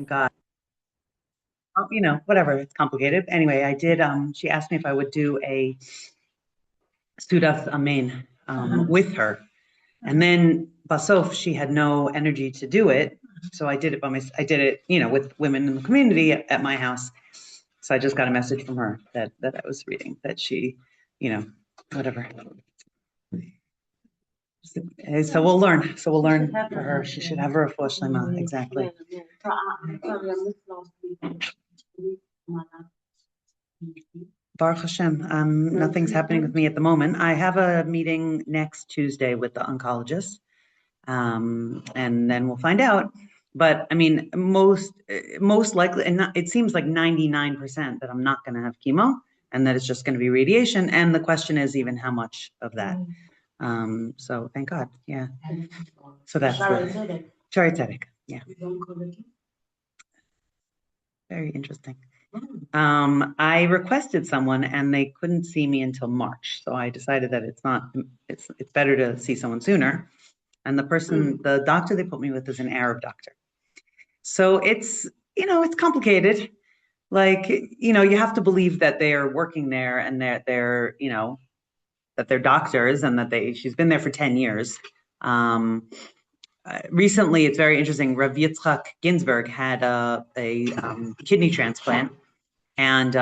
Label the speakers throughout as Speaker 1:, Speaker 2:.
Speaker 1: God, whatever, it's complicated. Anyway, I did, she asked me if I would do a Sudas Amen with her. And then Basof, she had no energy to do it. So I did it I did it, with women in the community at my house. So I just got a message from her that I was reading, that she, whatever. So we'll learn. So we'll learn for her. She should have her refuah shlema. Exactly. Baruch Hashem. Nothing's happening with me at the moment. I have a meeting next Tuesday with the oncologist, and then we'll find out. But I mean, most likely, and it seems like 99% that I'm not going to have chemo, and that it's just going to be radiation. And the question is even how much of that. So thank God. Yeah. So that's the Shari Tzedek. Yeah. Very interesting. I requested someone and they couldn't see me until March. So I decided that it's better to see someone sooner. And the doctor they put me with is an Arab doctor. So it's complicated. Like, you have to believe that they are working there and that they're doctors and that she's been there for 10 years. Recently, it's very interesting. Rav Yitzchak Ginsburg had a kidney transplant, and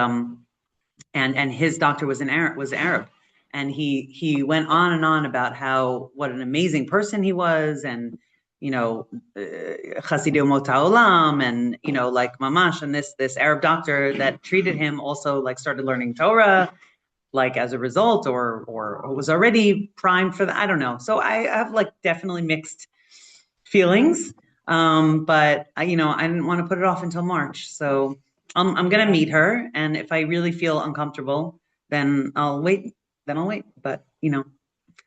Speaker 1: his doctor was Arab, and he went on and on about what an amazing person he was, and Chasidei Umot Ha'olam, and like mamash, and this Arab doctor that treated him also like started learning Torah, like as a result, or was already primed for that. I don't know. So I have like definitely mixed feelings, but I didn't want to put it off until March. So I'm gonna meet her, and if I really feel uncomfortable, then I'll wait. But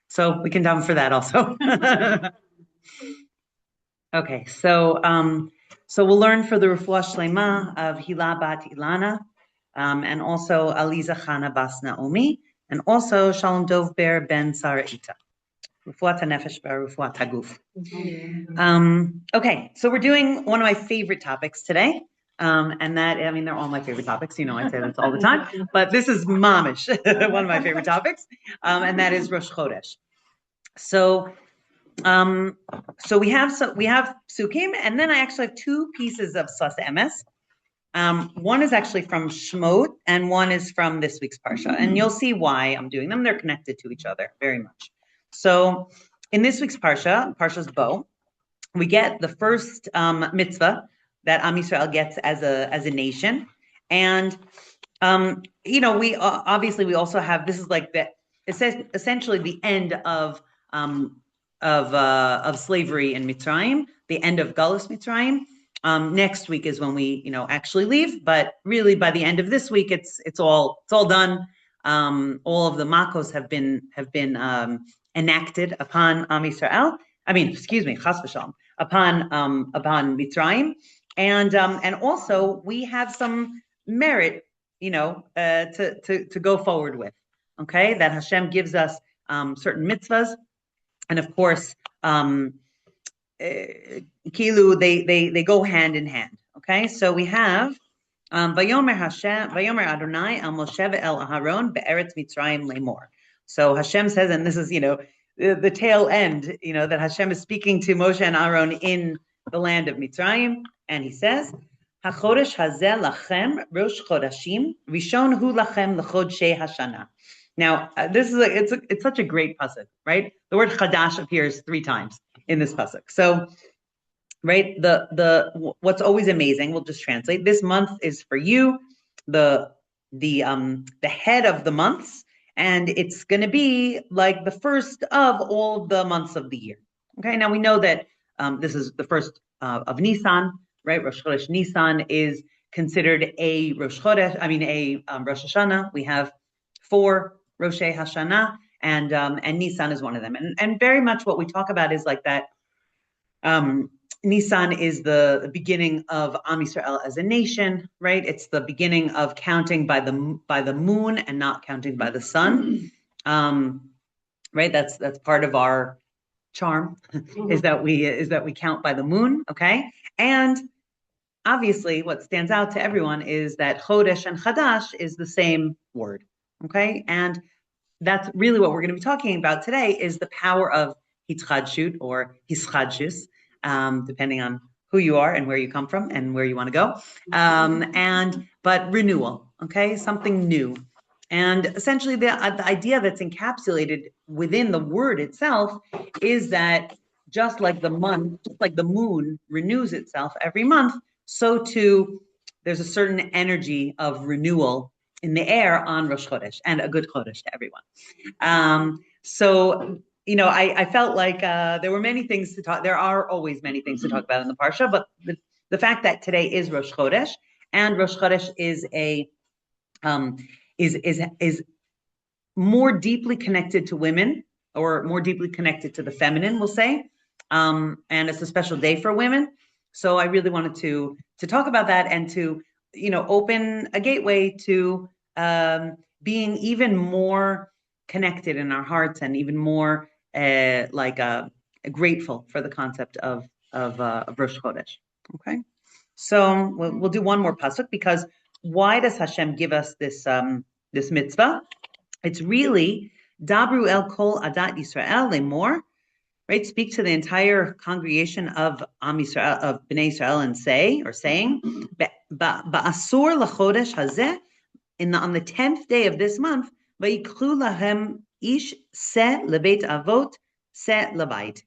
Speaker 1: so we can daven for that also. Okay, so we'll learn for the refuah shlema of Hila bat Ilana, and also Aliza Chana bas Naomi, and also Shalom Dov Ber ben Sarah Ita. Refuat HaNefesh Refuat HaGuf. Okay, so we're doing one of my favorite topics today, and they're all my favorite topics. I say this all the time, but this is mamish, one of my favorite topics, and that is Rosh Chodesh. So we have psukim, and then I actually have two pieces of Sas Emes. One is actually from Shemot, and one is from this week's parsha, and you'll see why I'm doing them. They're connected to each other very much. So in this week's Parsha's Bo, we get the first mitzvah that Am Yisrael gets as a nation, and we obviously we also have, this is like essentially the end of slavery in Mitzrayim, the end of Galus Mitzrayim. Next week is when we actually leave, but really by the end of this week it's all done. All of the makos have been enacted upon Am Yisrael. Chas v'shalom, upon Mitzrayim, and also we have some merit, to go forward with. Okay, that Hashem gives us certain mitzvahs, and of course, kilu they go hand in hand. Okay, so we have Vayomer Adonai al Moshe ve'el Aharon be'eretz Mitzrayim lemor. So Hashem says, and this is, the tail end, that Hashem is speaking to Moshe and Aaron in the land of Mitzrayim, and he says, HaChodesh hazeh lachem Rosh Chodashim, Rishon hu lachem l'chodshei Hashana. Now, this is it's such a great pasuk, right? The word Chadash appears 3 times in this pasuk. So, right, the what's always amazing, we'll just translate. This month is for you, the head of the months. And it's going to be like the first of all the months of the year. Okay, now we know that this is the first of Nisan, right? Rosh Chodesh Nisan is considered a Rosh Chodesh, Rosh Hashanah. We have 4 Roshei Hashanah, and Nisan is one of them. And very much what we talk about is like that. Nisan is the beginning of Am Yisrael as a nation, right? It's the beginning of counting by the moon and not counting by the sun, right? That's part of our charm, is that we count by the moon, okay? And obviously what stands out to everyone is that Chodesh and Chadash is the same word, okay? And that's really what we're going to be talking about today, is the power of hitchadshut or hischadshus, depending on who you are and where you come from and where you want to go. But renewal, okay? Something new. And essentially the idea that's encapsulated within the word itself is that just like the moon renews itself every month, so too there's a certain energy of renewal in the air on Rosh Chodesh, and a good Chodesh to everyone. So, I felt like there were many things to talk. There are always many things to talk about in the Parsha, but the fact that today is Rosh Chodesh, and Rosh Chodesh is is more deeply connected to women, or more deeply connected to the feminine, we'll say, and it's a special day for women. So I really wanted to talk about that, and to open a gateway to being even more connected in our hearts, and even more grateful for the concept of Rosh Chodesh. Okay, so we'll do one more pasuk, because why does Hashem give us this mitzvah? It's really Dabru el kol adat Yisrael lemor, right? Speak to the entire congregation of Am Yisrael, of Bnei Yisrael, and saying, Ba'asur lachodesh hazeh, on the 10th day of this month, vayiklu lahem ish se lebeit avot se lebait.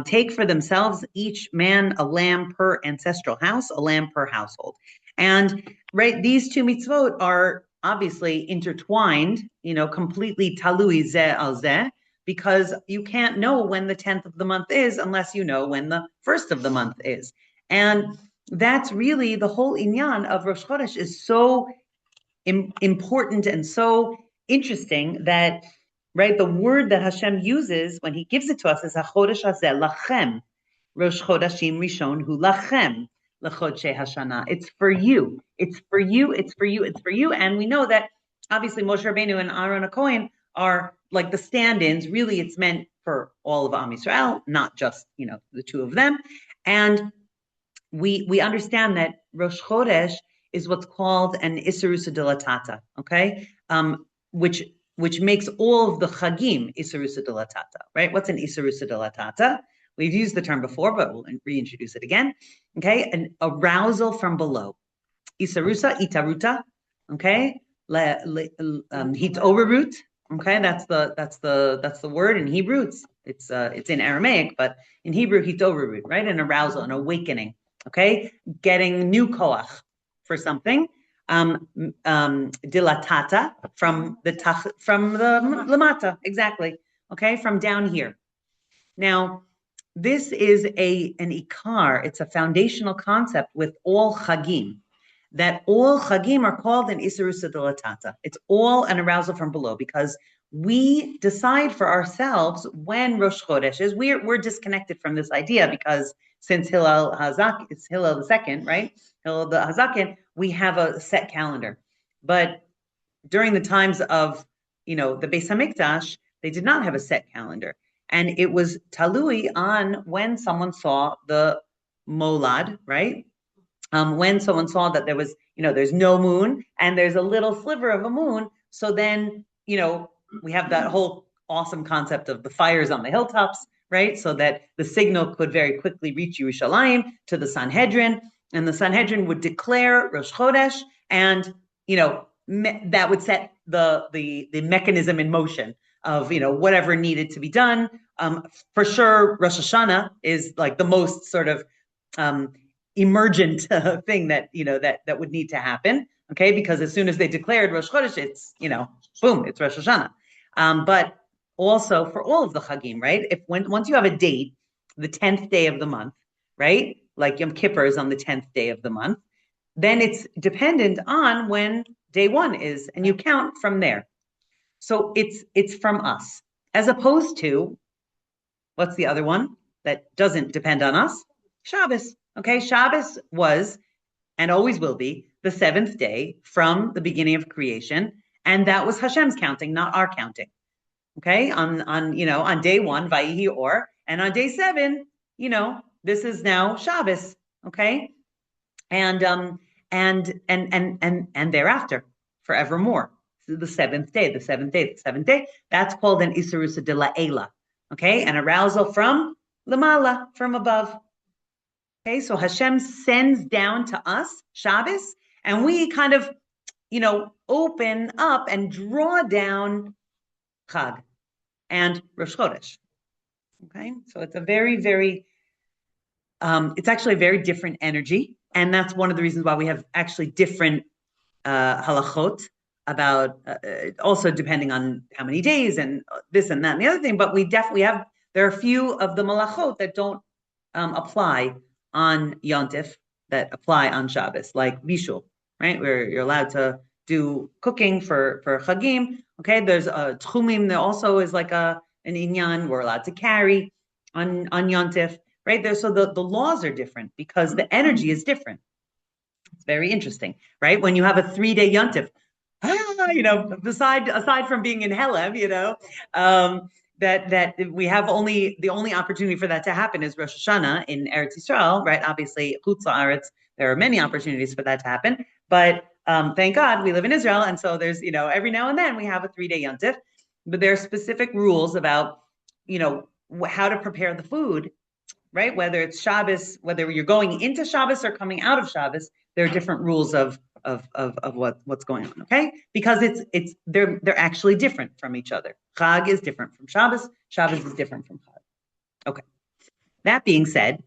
Speaker 1: Take for themselves each man a lamb per ancestral house, a lamb per household. And right, these two mitzvot are obviously intertwined, completely talui zeh al zeh, because you can't know when the 10th of the month is unless you know when the 1st of the month is. And that's really the whole inyan of Rosh Chodesh, is so important and so interesting that, right, the word that Hashem uses when he gives it to us is HaChodesh hazeh lachem, Rosh Chodashim Rishon hu lachem, lechodshei Hashana. It's for you. It's for you. It's for you. It's for you. And we know that obviously Moshe Rabbeinu and Aaron HaKohen are like the stand-ins. Really, it's meant for all of Am Yisrael, not just the two of them. And we understand that Rosh Chodesh is what's called an Isarusa dilatata, okay? Which makes all of the Chagim Isarusa dilatata, right? What's an Isarusa dilatata? We've used the term before, but we'll reintroduce it again, okay? An arousal from below. Isarusa, itaruta, okay? Hitorut, okay? That's the word in Hebrew. It's in Aramaic, but in Hebrew, hitorut, right? An arousal, an awakening, okay? Getting new koach for something. Dilatata, from the lamata, exactly, okay, from down here. Now, this is an ikar, it's a foundational concept with all chagim, that all chagim are called an isarusa dilatata. It's all an arousal from below, because we decide for ourselves when Rosh Chodesh is. We're disconnected from this idea, because since Hillel Hazak, it's Hillel the second, right? Hillel the Hazakin, we have a set calendar. But during the times of, the Beis Hamikdash, they did not have a set calendar. And it was talui on when someone saw the molad, right? When someone saw that there was, there's no moon and there's a little sliver of a moon. So then, we have that whole awesome concept of the fires on the hilltops, right? So that the signal could very quickly reach Yerushalayim to the Sanhedrin, and the Sanhedrin would declare Rosh Chodesh, and that would set the mechanism in motion of whatever needed to be done. For sure, Rosh Hashanah is like the most sort of emergent thing that that would need to happen. Okay, because as soon as they declared Rosh Chodesh, it's boom, it's Rosh Hashanah. But also for all of the Chagim, right? Once you have a date, the 10th day of the month, right? Like Yom Kippur is on the 10th day of the month, then it's dependent on when day one is, and you count from there. So it's from us, as opposed to, what's the other one that doesn't depend on us? Shabbos. Okay, Shabbos was and always will be the 7th day from the beginning of creation, and that was Hashem's counting, not our counting. Okay, on day 1, Vayihi Or, and on day 7, this is now Shabbos. Okay, and thereafter, forevermore. So the seventh day, that's called an Isarusa de La'ela, okay? An arousal from Lamala, from above. Okay, so Hashem sends down to us Shabbos, and we kind of, open up and draw down Chag and Rosh Chodesh. Okay, so it's a very, very, it's actually a very different energy, and that's one of the reasons why we have actually different halachot about, also depending on how many days and this and that and the other thing, but we definitely have, there are a few of the malachot that don't apply on Yontif, that apply on Shabbos, like Bishul, right? Where you're allowed to do cooking for Chagim. Okay, there's a Tchumim, there also is like an Inyan, we're allowed to carry on Yontif, right? There, so the laws are different because the energy is different. It's very interesting, right? When you have a 3-day Yontif, aside from being in Helev, that we have the only opportunity for that to happen is Rosh Hashanah in Eretz Yisrael, right? Obviously, Chutz La'aretz, there are many opportunities for that to happen, but thank God we live in Israel, and so there's, every now and then we have a 3-day Yontif, but there are specific rules about, how to prepare the food, right? Whether it's Shabbos, whether you're going into Shabbos or coming out of Shabbos, there are different rules of what's going on, okay? Because they're actually different from each other. Chag is different from Shabbos. Shabbos is different from Chag. Okay. That being said,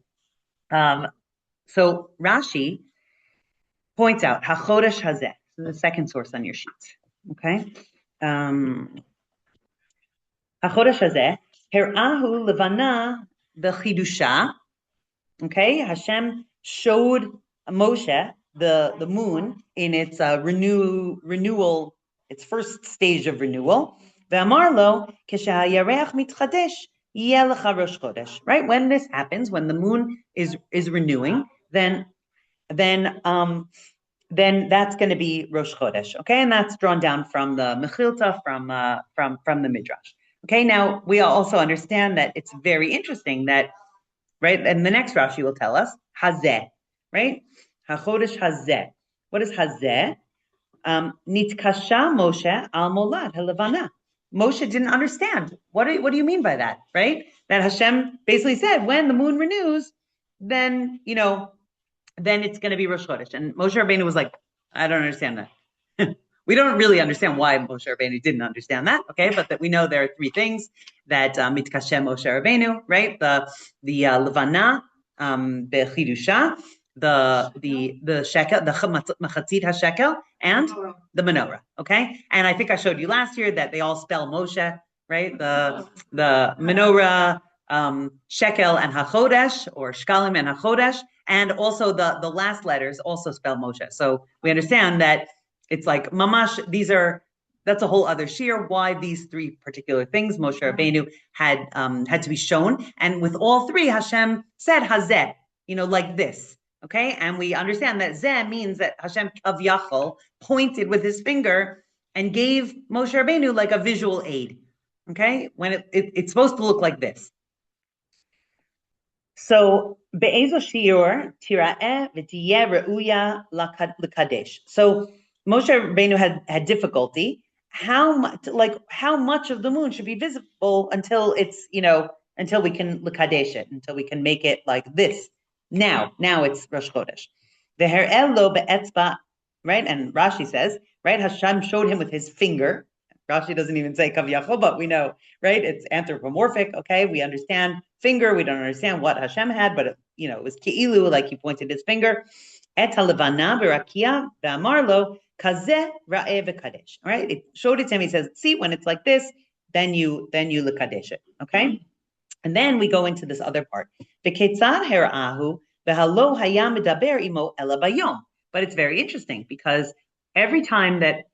Speaker 1: so Rashi points out HaChodesh Hazeh, the second source on your sheet, okay? HaChodesh Hazeh, Her'ahu Levana B'chidusha, okay? Hashem showed Moshe the moon in its renewal, its first stage of renewal. Ve'amarlo k'shehayarech mitchadesh yeh lecha Rosh Chodesh. Right, when this happens, when the moon is renewing, then that's going to be Rosh Chodesh. Okay, and that's drawn down from the Mechilta, from the Midrash. Okay, now we also understand that it's very interesting that, right, and the next Rashi will tell us Hazeh, right? HaChodesh Hazeh. What is Hazeh? Nitkasha Moshe al Molad Halevana. Moshe didn't understand. What do you mean by that, right? That Hashem basically said, when the moon renews, then, then it's going to be Rosh Chodesh. And Moshe Rabbeinu was like, I don't understand that. We don't really understand why Moshe Rabbeinu didn't understand that, okay? But that we know there are 3 things that Mitkashem Moshe Rabbeinu, right? The Levana, Bechidusha, the shekel, the machatzit hashekel, and the menorah. Okay, and I think I showed you last year that they all spell Moshe, right? The menorah, shekel and hachodesh, or shkalim and hachodesh, and also the last letters also spell Moshe. So we understand that it's like mamash. That's a whole other shir. Why these 3 particular things Moshe Rabbeinu had to be shown, and with all 3, Hashem said hazeh, like this. Okay, and we understand that Zeh means that Hashem Kavyachol pointed with his finger and gave Moshe Rabbeinu like a visual aid. Okay, when it's supposed to look like this. So be'ezo shiur tira'eh v'tiyeh re'uya l'kadesh. So Moshe Rabbeinu had difficulty. How much of the moon should be visible until it's until we can l'kadesh it, until we can make it like this. Now it's Rosh Chodesh. The her'elo be'etzba, right? And Rashi says, right? Hashem showed him with his finger. Rashi doesn't even say kavyachol, but we know, right? It's anthropomorphic. Okay, we understand finger. We don't understand what Hashem had, but it was ki'ilu, like he pointed his finger. Et halevana berakia ve'amarlo kazeh ra'eh v'kadesh. All right, it showed it to him. He says, see, when it's like this, then you l'kadesh it. Okay. And then we go into this other part. But it's very interesting because every time that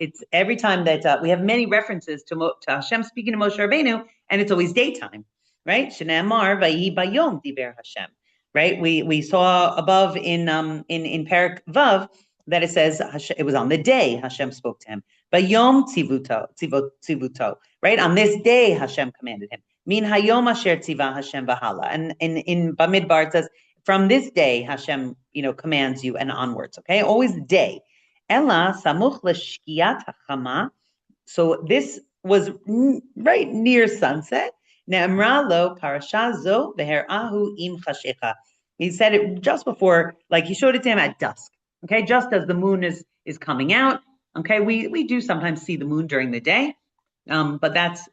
Speaker 1: we have many references to Hashem speaking to Moshe Rabbeinu, and it's always daytime, right? Shneamar vayi bayom diber Hashem, right? We saw above in Parak Vav that it says it was on the day Hashem spoke to him. Bayom tzivuto, right? On this day Hashem commanded him. Min hayom asher tziva Hashem v'hala. And in Bamidbar it says from this day, Hashem, commands you and onwards, okay? Always day. Ella samuch l'shkiat hachama. So this was right near sunset. Ne'amra lo parasha zo v'her'ahu im chashecha. He said it just before, like he showed it to him at dusk, okay? Just as the moon is coming out, okay? We do sometimes see the moon during the day, but that's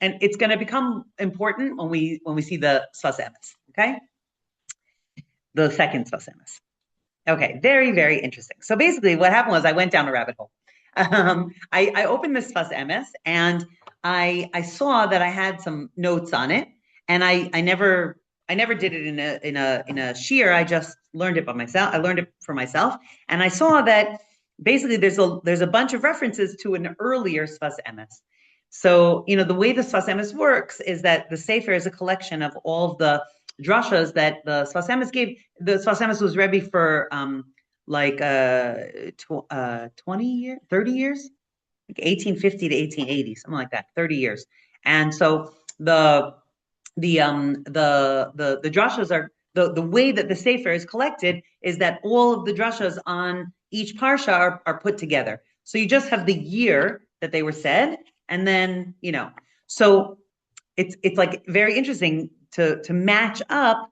Speaker 1: and it's going to become important when we see the sfas emes, okay? The second sfas emes. Okay, very, very interesting. So basically what happened was I went down a rabbit hole. I opened this sfas emes and I saw that I had some notes on it, and I never did it in a shiur. I just learned it by myself. I learned it for myself, and I saw that basically there's a bunch of references to an earlier sfas emes. So the way the sfas emes works is that the sefer is a collection of all of the drashas that the sfas emes gave. The sfas emes was Rebbe for 20 years, 30 years, like 1850 to 1880, something like that, 30 years. And so the drashas are the way that the sefer is collected is that all of the drashas on each parsha are put together. So you just have the year that they were said, and then so it's like very interesting to match up,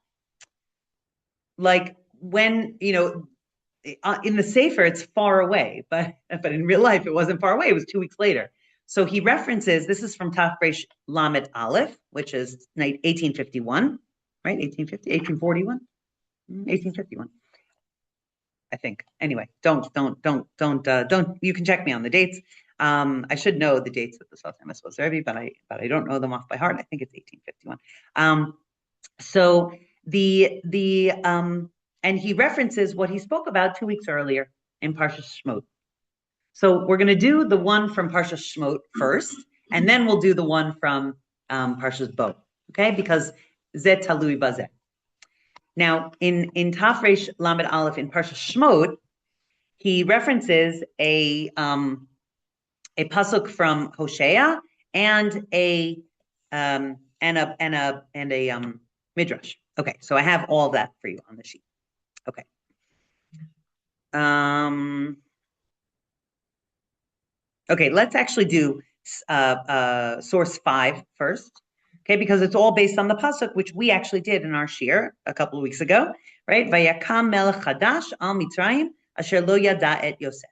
Speaker 1: like when in the sefer it's far away, but in real life it wasn't far away. It was 2 weeks later. So he references, this is from Tafresh Lamed Aleph, which is 1851, right? 1841, 1851, I think. Anyway, don't. You can check me on the dates. I should know the dates that the sfas emes was Rebbe, but I don't know them off by heart. I think it's 1851. So and he references what he spoke about 2 weeks earlier in Parshas Shmot. So we're going to do the one from Parshas Shmot first, and then we'll do the one from Parshas Bo, okay? Because zeh talui bazeh. Now, in Tafresh Lamed Aleph in Parshas Shmot, he references a pasuk from Hosea and a midrash. Okay, so I have all that for you on the sheet. Okay. Okay, let's actually do source 5 first, okay, because it's all based on the pasuk, which we actually did in our shiur a couple of weeks ago, right? Vayakam melech chadash al Mitzrayim asher lo yada et Yosef.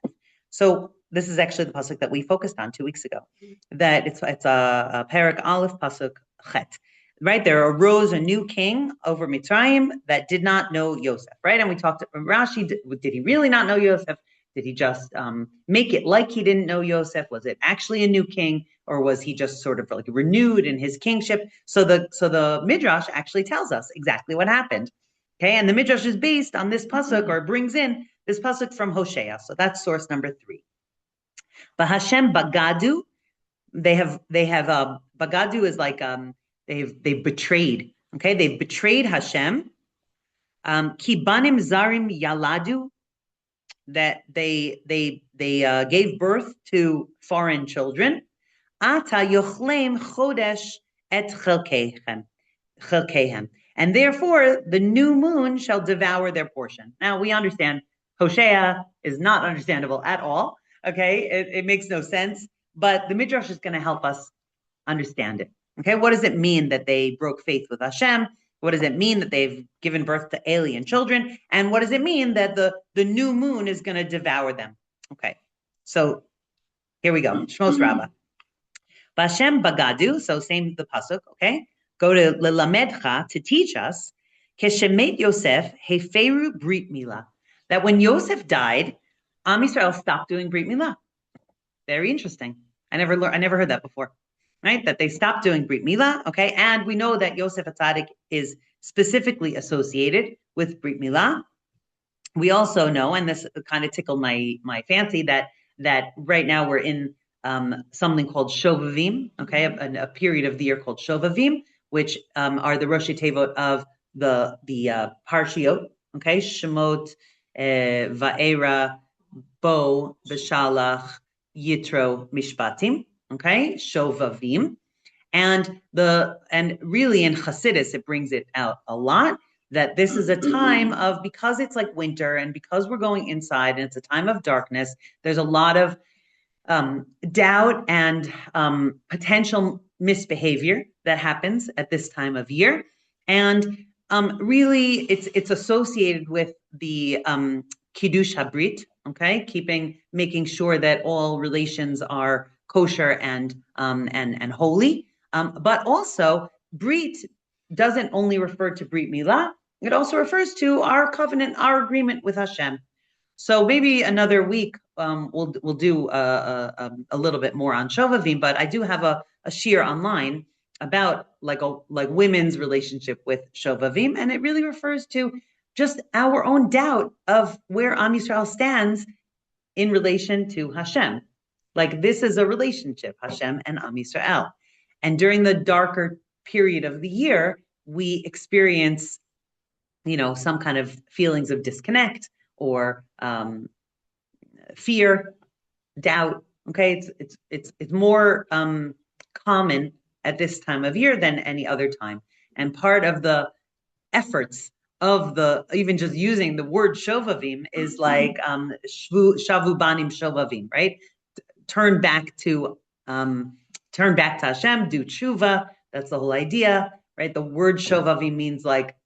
Speaker 1: So this is actually the pasuk that we focused on 2 weeks ago. That it's a parak aleph pasuk chet, right? There arose a new king over Mitzrayim that did not know Yosef, right? And we talked to Rashi. Did he really not know Yosef? Did he just make it like he didn't know Yosef? Was it actually a new king, or was he just sort of like renewed in his kingship? So the midrash actually tells us exactly what happened. Okay, and the midrash is based on this pasuk, or brings in this pasuk from Hosea. So that's source number 3. But Hashem bagadu, they have bagadu is like they've betrayed. Okay, they've betrayed Hashem. Ki banim zarim yaladu, that they gave birth to foreign children. Ata yochlem chodesh et chelkeihem, and therefore the new moon shall devour their portion. Now we understand Hosea is not understandable at all. Okay, it makes no sense, but the midrash is going to help us understand it. Okay, what does it mean that they broke faith with Hashem? What does it mean that they've given birth to alien children? And what does it mean that the new moon is going to devour them? Okay, so here we go. Shmos Rabbah. Bashem bagadu, so same the pasuk, okay? Go to lelamedcha, to teach us, keshemet Yosef heferu brit milah, that when Yosef died, Am Yisrael stopped doing brit milah. Very interesting. I never heard that before. Right, that they stopped doing brit milah, okay, and we know that Yosef HaTzadik is specifically associated with brit milah. We also know, and this kind of tickled my fancy, that right now we're in something called Shovavim, okay, a period of the year called Shovavim, which are the Rosh Tevot of the Parshiot, okay, Shemot, Va'era, Bo, Beshalach, Yitro, Mishpatim. Okay, Shovavim, and really in Chassidus it brings it out a lot. that this is a time of, because it's like winter and because we're going inside and it's a time of darkness, there's a lot of doubt and potential misbehavior that happens at this time of year. And really, it's associated with the Kiddush Habrit, okay, making sure that all relations are kosher and holy. But also, Brit doesn't only refer to Brit Milah; it also refers to our covenant, our agreement with Hashem. So maybe another week we'll do a little bit more on Shovavim, but I do have a shiur online about like women's relationship with Shovavim, and it really refers to just our own doubt of where Am Yisrael stands in relation to Hashem. Like this is a relationship, Hashem and Am Yisrael. And during the darker period of the year, we experience, some kind of feelings of disconnect or fear, doubt. Okay, it's more common at this time of year than any other time. And part of the efforts of even just using the word shovavim is like shavu banim shovavim, right? Turn back to Hashem, do tshuva. That's the whole idea, right? The word shovavim means like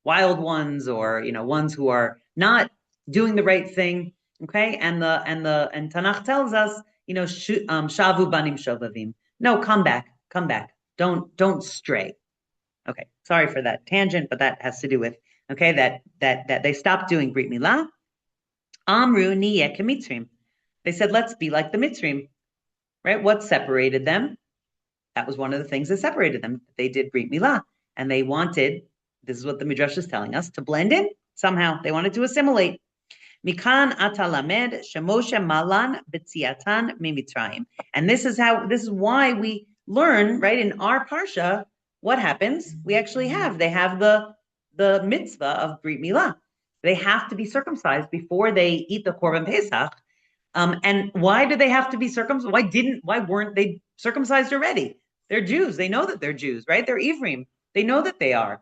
Speaker 1: wild ones, or ones who are not doing the right thing. Okay, and Tanakh tells us, shavu banim shovavim. No, come back. Don't stray. Okay, sorry for that tangent, but that has to do with that they stopped doing Brit Milah. Amru niyeh kemitzrim. They said, let's be like the Mitzrim, right? What separated them? That was one of the things that separated them. They did Brit Milah, and they wanted, this is what the Midrash is telling us, to blend in somehow. They wanted to assimilate. Mikan atalamed shemoshe malan betziatan mimitzrayim. And this is why we learn, right, in our parsha, what happens? They have the mitzvah of Brit Milah. They have to be circumcised before they eat the Korban Pesach. And why do they have to be circumcised? Why weren't they circumcised already? They're Jews. They know that they're Jews, right? They're Ephraim. They know that they are.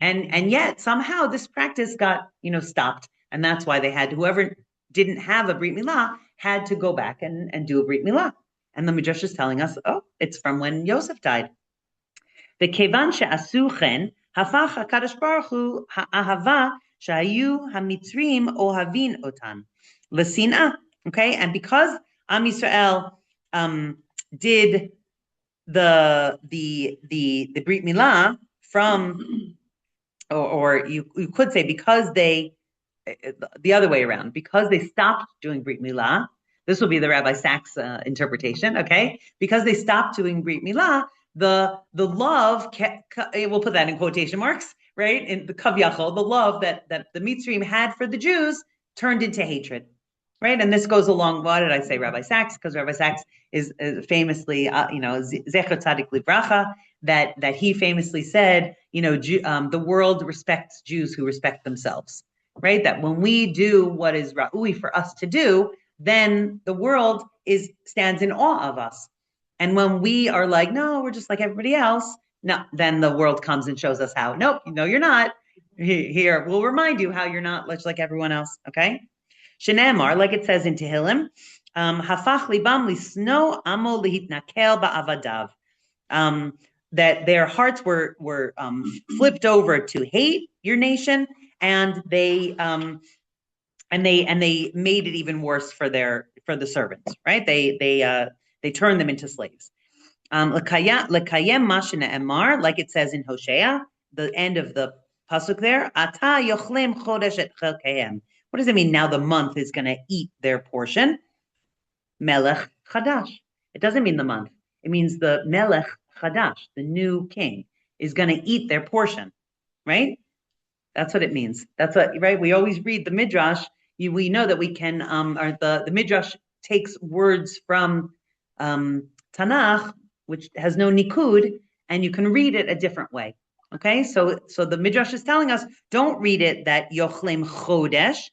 Speaker 1: And yet somehow this practice got, stopped. And that's why whoever didn't have a Brit Milah had to go back and do a Brit Milah. And the Midrash is telling us, it's from when Yosef died. V'kevan she'asu chen, hafach HaKadosh Baruch Hu ha'ahava shayu hamitzrim ohavin otan l'sin'ah. Okay, and because Am Yisrael did the Brit Milah from, or you could say because the other way around, because they stopped doing Brit Milah. This will be the Rabbi Sachs interpretation. Okay, because they stopped doing Brit Milah, the love, we'll put that in quotation marks, right? In the Kavyachol, the love that the Mitzrim had for the Jews turned into hatred. Right, and this goes along. Why did I say Rabbi Sachs? Because Rabbi Sachs is famously, Zecher Tzadik Livracha, that he famously said, the world respects Jews who respect themselves. Right, that when we do what is ra'ui for us to do, then the world stands in awe of us. And when we are like, no, we're just like everybody else, no, then the world comes and shows us how. Nope, no, you're not. Here, we'll remind you how you're not much like everyone else. Okay. Shenemar, like it says in Tehillim, hafach libam lisno amo lihitnakel ba'avadav. That their hearts were flipped over to hate your nation, and they made it even worse for the servants. Right? They turned them into slaves. Lekayem ma shene'emar, like it says in Hosea, the end of the pasuk there. Ata yochlem chodesh et chelkehem. What does it mean? Now the month is going to eat their portion. Melech Chadash. It doesn't mean the month. It means the Melech Chadash, the new king, is going to eat their portion, right? That's what it means. That's what, right? We always read the Midrash. We know that we can, or the Midrash takes words from Tanakh, which has no nikud, and you can read it a different way. Okay, so the Midrash is telling us, don't read it that Yochlem Chodesh,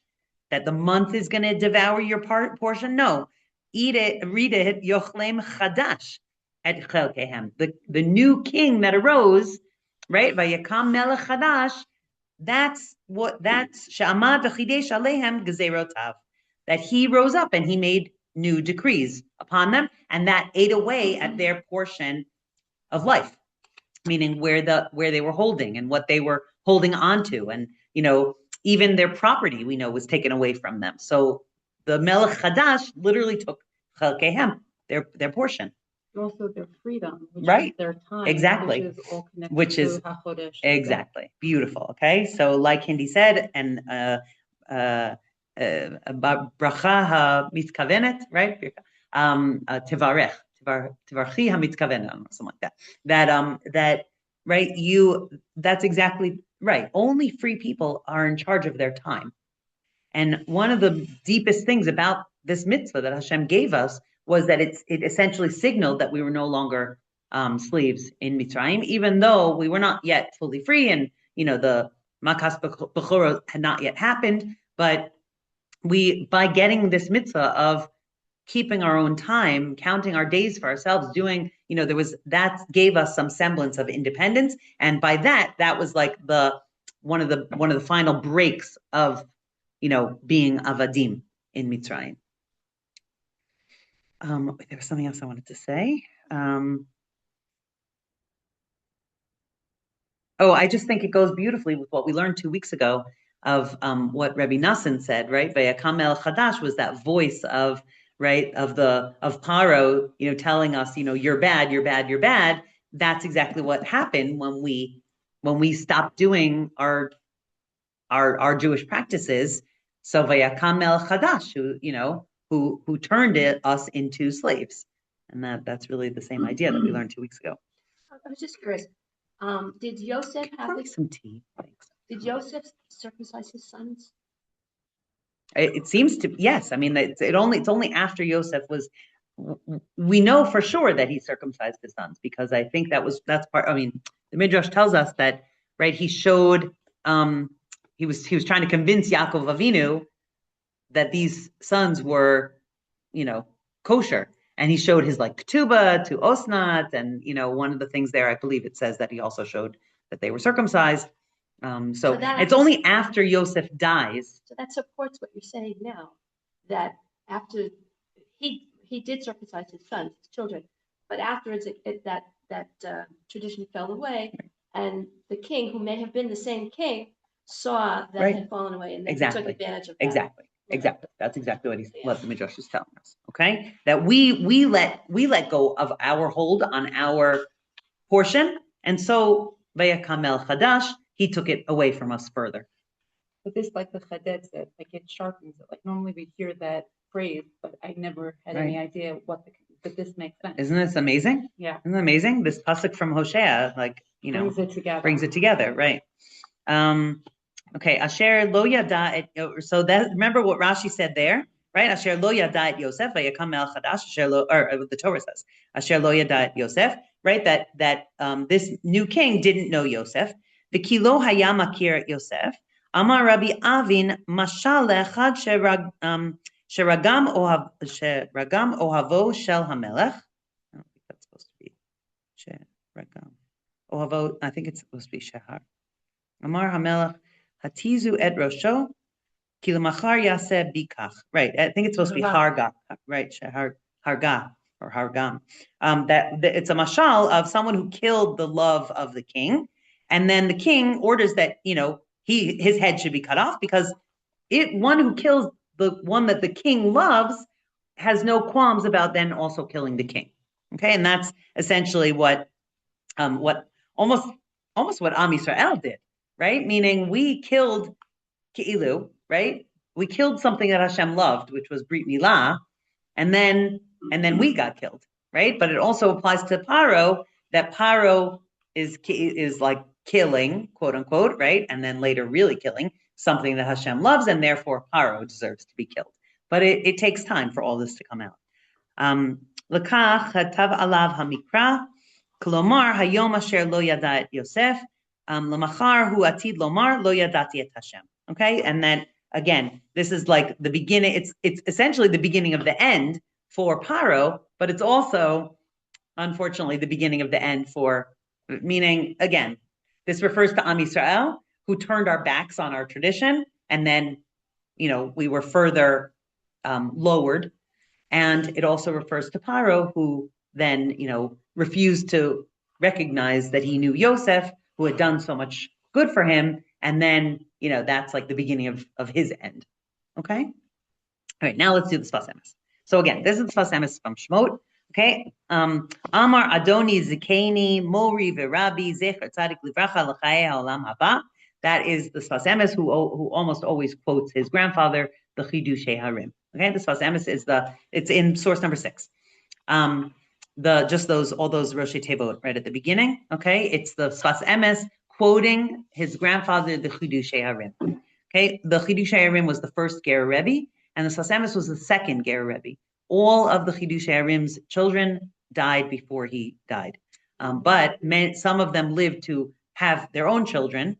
Speaker 1: that the month is going to devour your portion. No, read it, Yochlem Chadash et Chelkehem, the new king that arose, right? Vayakam Melech Chadash, she'amad v'chidesh alehem gezerotav, that he rose up and he made new decrees upon them, and that ate away at their portion of life, meaning where they were holding and what they were holding on to, and even their property we know was taken away from them. So the Melech Chadash literally took chelkehem, their portion.
Speaker 2: Also their freedom, which
Speaker 1: right?
Speaker 2: Is their time,
Speaker 1: exactly,
Speaker 2: which is all connected
Speaker 1: which is
Speaker 2: to Chodesh.
Speaker 1: Exactly, beautiful. Okay, so like Hindi said, and bracha ha-mitkavenet, right? Tivarech, tivarchi ha-mitkavenet, something like that. That right? That's exactly right. Only free people are in charge of their time. And one of the deepest things about this mitzvah that Hashem gave us was that it essentially signaled that we were no longer slaves in Mitzrayim, even though we were not yet fully free, and the Makas Bechorot had not yet happened. But by getting this mitzvah of keeping our own time, counting our days for ourselves, doing, that gave us some semblance of independence, and by that was like one of the final breaks of being avadim in Mitzrayim. There was something else I wanted to say. I just think it goes beautifully with what we learned 2 weeks ago of what Rabbi Nassan said, right? Vayakam el Chadash was that voice of Paro, telling us, you're bad, you're bad, you're bad. That's exactly what happened when we stopped doing our Jewish practices. So Vayakam el Chadash, who turned us into slaves, and that's really the same idea that we learned 2 weeks ago.
Speaker 2: I was just curious. Did Yosef have
Speaker 1: some tea? Thanks.
Speaker 2: Did Yosef circumcise his sons?
Speaker 1: It seems to, yes. I mean, it's only after Yosef was. We know for sure that he circumcised his sons, because I think that's part. I mean, the Midrash tells us that, right? He showed. He was trying to convince Yaakov Avinu that these sons were, kosher. And he showed his ketubah to Osnat, and one of the things there, I believe it says that he also showed that they were circumcised. So it's only after Yosef dies.
Speaker 2: So that supports what you're saying now, that after he did circumcise his sons, his children, but afterwards that tradition fell away, and the king, who may have been the same king, saw that had fallen away, and then took advantage of that.
Speaker 1: Exactly. That's exactly what the Midrash is telling us. Okay, that we let go of our hold on our portion, and so Vayakam el Chadash, he took it away from us further.
Speaker 3: But this, like the Chaded said, it sharpens it. Like normally we hear that phrase, but I never had any idea but this makes sense.
Speaker 1: Isn't this amazing?
Speaker 3: Yeah.
Speaker 1: Isn't it amazing? This pasuk from Hosea, brings it together, right? Okay, Asher lo yada. So that, remember what Rashi said there, right? Asher lo yada et Yosef vayakam el Chadash. The Torah says Asher lo yada et Yosef, right? That this new king didn't know Yosef. V'ki lo haya makir et Yosef. Amar Rabbi Avin mashal le'echad sheragam ohavo shel hamelech. I don't think that's supposed to be sheragam ohavo. I think it's supposed to be shehar. Amar hamelech. Hatizu et Rosho, kilamachar yaseh bikach. Right, I think it's supposed to be harga, right? Harga or hargam. That it's a mashal of someone who killed the love of the king, and then the king orders that his head should be cut off, because one who kills the one that the king loves has no qualms about then also killing the king. Okay, and that's essentially what almost what Am Yisrael did. Right? Meaning we killed Ki'ilu, right? We killed something that Hashem loved, which was Brit Milah, and then we got killed, right? But it also applies to Paro, that Paro is like killing, quote unquote, right? And then later really killing something that Hashem loves, and therefore Paro deserves to be killed. But it takes time for all this to come out. L'kach hatav alav hamikra, kolomar hayom asher lo yada et Yosef, Lamachar hu atid lomar lo yadati et Hashem. Okay, and then again, this is like the beginning. It's essentially the beginning of the end for Paro, but it's also, unfortunately, the beginning of the end for. Meaning, again, this refers to Am Yisrael, who turned our backs on our tradition, and then, we were further lowered. And it also refers to Paro, who then, refused to recognize that he knew Yosef, who had done so much good for him. And then, that's like the beginning of his end. Okay. All right. Now let's do the Sfas Emes. So again, this is the Sfas Emes from Shemot. Okay. Amar Adoni Zikeni Mori Verabi Zecher Tzadik Livracha L'Chaye Ha'olam Haba. That is the Sfas Emes who almost always quotes his grandfather, the Chidushei Harim. Okay. The Sfas Emes it's in source number 6. All those Roshei Tevot right at the beginning. Okay. It's the Sfas Emes quoting his grandfather, the Chidushei Harim. Okay. The Chidushei Harim was the first Ger Rebbe, and the Sfas Emes was the second Ger Rebbe. All of the Chidushei Harim's children died before he died. But some of them lived to have their own children,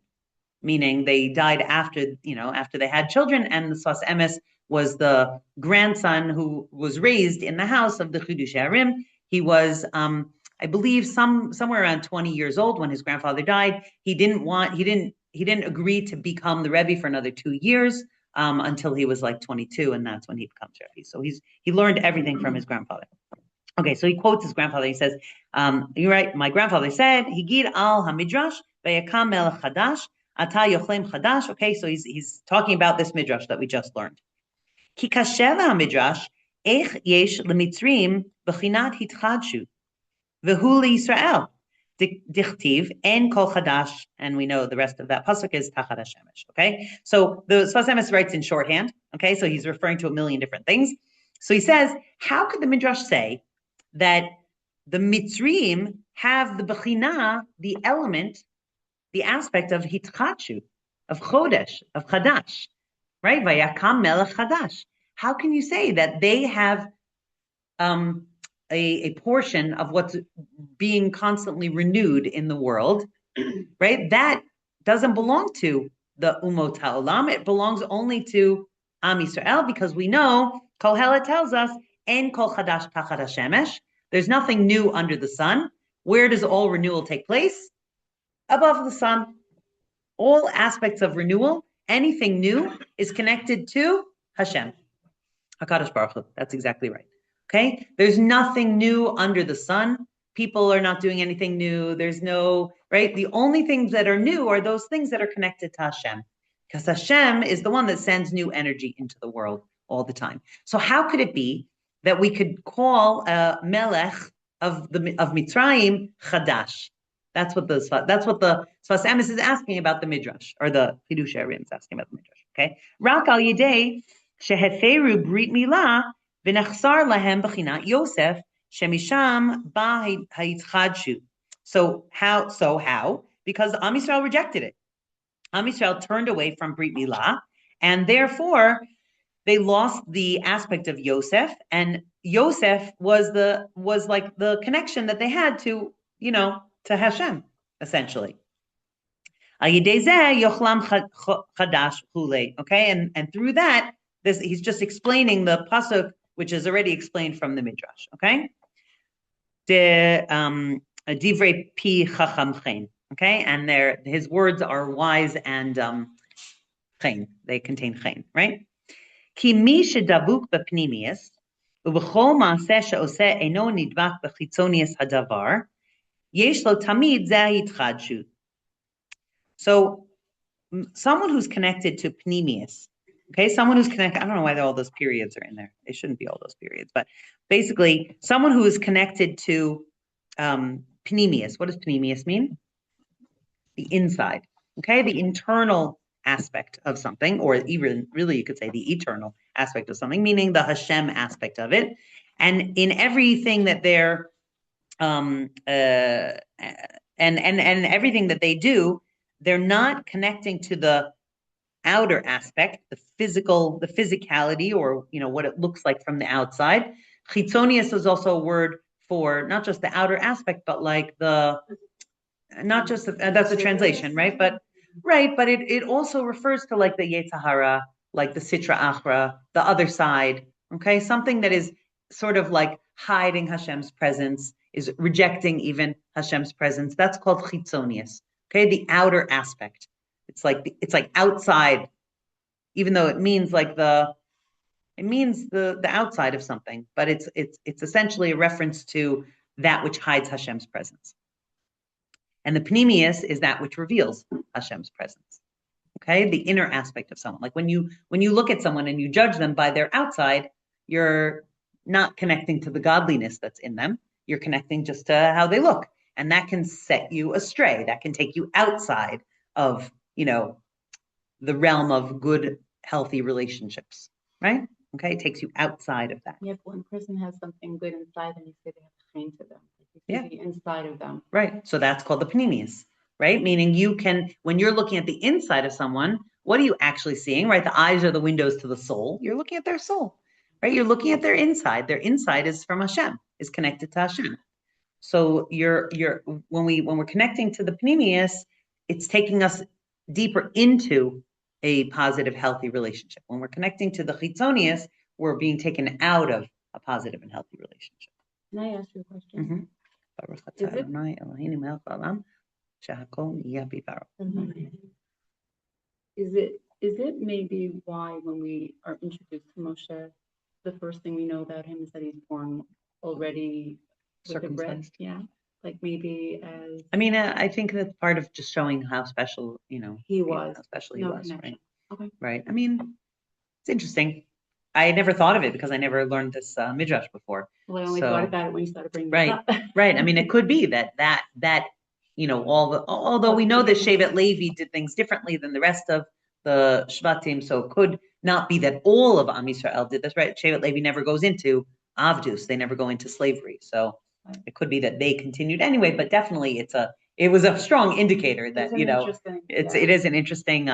Speaker 1: meaning they died after they had children, and the Sfas Emes was the grandson who was raised in the house of the Chidushei Harim. He was, I believe, somewhere around 20 years old when his grandfather died. He didn't agree to become the Rebbe for another 2 years until he was like 22, and that's when he becomes Rebbe. So he learned everything from his grandfather. Okay, so he quotes his grandfather. He says, "You're right. My grandfather said, Higid al hamidrash vayakam melech chadash ata yochlem chadash." Okay, so he's talking about this midrash that we just learned. Ki kasher hamidrash ech yesh lemitzrim b'chinat hitchadshu v'hu liYisrael dichtiv en kol chadash, and we know the rest of that pasuk is tachat hashemesh. Okay, so the Sfas Emes writes in shorthand. Okay, so he's referring to a million different things. So he says, how could the midrash say that the Mitzrim have the bechina, the element, the aspect of hitchadshu, of Chodesh, of Chadash, right? Vayakam melech Chadash. How can you say that they have a portion of what's being constantly renewed in the world, right? That doesn't belong to the Umot HaOlam. It belongs only to Am Yisrael, because we know, Kohelet tells us, En kol chadash tachat hashemesh. There's nothing new under the sun. Where does all renewal take place? Above the sun. All aspects of renewal, anything new, is connected to Hashem, HaKadosh Baruch Hu. That's exactly right. Okay? There's nothing new under the sun. People are not doing anything new. There's no, right? The only things that are new are those things that are connected to Hashem, because Hashem is the one that sends new energy into the world all the time. So how could it be that we could call Melech of Mitzrayim Chadash? That's what the Sfas Emes is asking about the Midrash, or the Chidushei Harim is asking about the Midrash. Okay, Rak al Yedei sheheferu brit milah v'nachsar lahem b'chinat Yosef shemisham ba ha'itchadshu. So how? Because Am Yisrael rejected it. Am Yisrael turned away from brit milah, and therefore they lost the aspect of Yosef, and Yosef was like the connection that they had to Hashem, essentially. Okay, and through that, he's just explaining the pasuk, which is already explained from the midrash. Okay, divrei pi chacham chen. Okay, and his words are wise and chen. They contain chen, right? Ki mi shedabuk b'pnimius ub'chol maaseh she'oseh eno nidbak b'chitzonius hadavar yesh lo tamid zeh hitchadshu. So someone who's connected to pnimius, okay, someone who's connected, I don't know why all those periods are in there. They shouldn't be all those periods, but basically someone who is connected to pnimius. What does pnimius mean? The inside, okay, the internal aspect of something, or even really you could say the eternal aspect of something, meaning the Hashem aspect of it. And in everything that they're and everything that they do, they're not connecting to the outer aspect, the physicality, or what it looks like from the outside. Chitzonius is also a word for not just the outer aspect, but like that's a translation, right? But it also refers to like the Yetzer Hara, like the Sitra Achra, the other side, okay? Something that is sort of like hiding Hashem's presence, is rejecting even Hashem's presence. That's called chitzonius, okay? The outer aspect. It's like outside, even though it means the outside of something, but it's essentially a reference to that which hides Hashem's presence. And the pnimius is that which reveals Hashem's presence. Okay, the inner aspect of someone. Like when you look at someone and you judge them by their outside, you're not connecting to the godliness that's in them. You're connecting just to how they look. And that can set you astray. That can take you outside of, the realm of good, healthy relationships, right? Okay, it takes you outside of that.
Speaker 3: Yeah, if one person has something good inside, and you say they have pain to them. You see the inside of them.
Speaker 1: Right. So that's called the pnimius, right? Meaning you can, when you're looking at the inside of someone, what are you actually seeing, right? The eyes are the windows to the soul. You're looking at their soul, right? You're looking at their inside. Their inside is from Hashem, is connected to Hashem. So when we're connecting to the pnimius, it's taking us deeper into a positive, healthy relationship. When we're connecting to the chitzonius, we're being taken out of a positive and healthy relationship.
Speaker 3: Can I ask you a question? Is it maybe why when we are introduced to Moshe, the first thing we know about him is that he's born already with a bread? Yeah. Like maybe as...
Speaker 1: I think that's part of just showing how special,
Speaker 3: he was.
Speaker 1: How special he was,
Speaker 3: connection.
Speaker 1: Right?
Speaker 3: Okay.
Speaker 1: Right. It's interesting. I had never thought of it because I never learned this midrash before.
Speaker 3: Well, I only thought about it when you started bringing
Speaker 1: it up. Right. It could be that although we know that Shevet Levi did things differently than the rest of the Shvatim, so it could not be that all of Am Yisrael did this, right? Shevet Levi never goes into Avdus. They never go into slavery. So it could be that they continued anyway, but definitely it was a strong indicator that, it is an interesting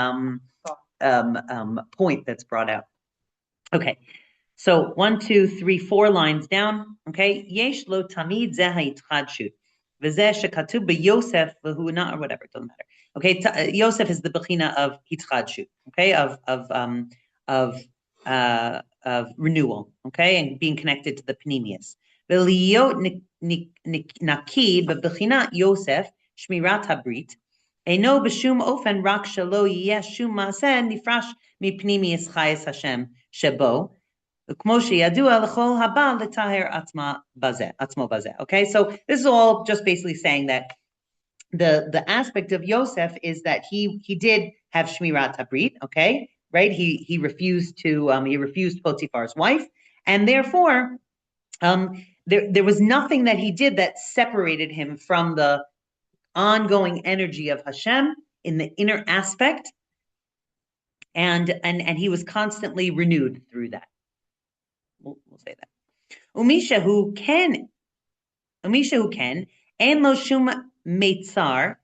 Speaker 1: point that's brought out. Okay. So 1, 2, 3, 4 lines down. Okay. Yesh lo tamid zeh ha'itchadshut. V'zeh shekatuv b'Yosef v'hu na, or whatever, it doesn't matter. Okay. Yosef is the bechina of hitchadshut. Okay. Of renewal. Okay. And being connected to the pnimius. V'liyot nakid b'bechina Yosef shmirat habrit. Eino b'shum ofen rak shelo yeh shum ma'aseh nifrash mipnimius chayes Hashem shebo. Okay, so this is all just basically saying that the aspect of Yosef is that he did have shmirat habrit, okay, right? He refused Potiphar's wife, and therefore there was nothing that he did that separated him from the ongoing energy of Hashem in the inner aspect, and he was constantly renewed through that. We'll say that. Umisha who can, en lo shum meitzar,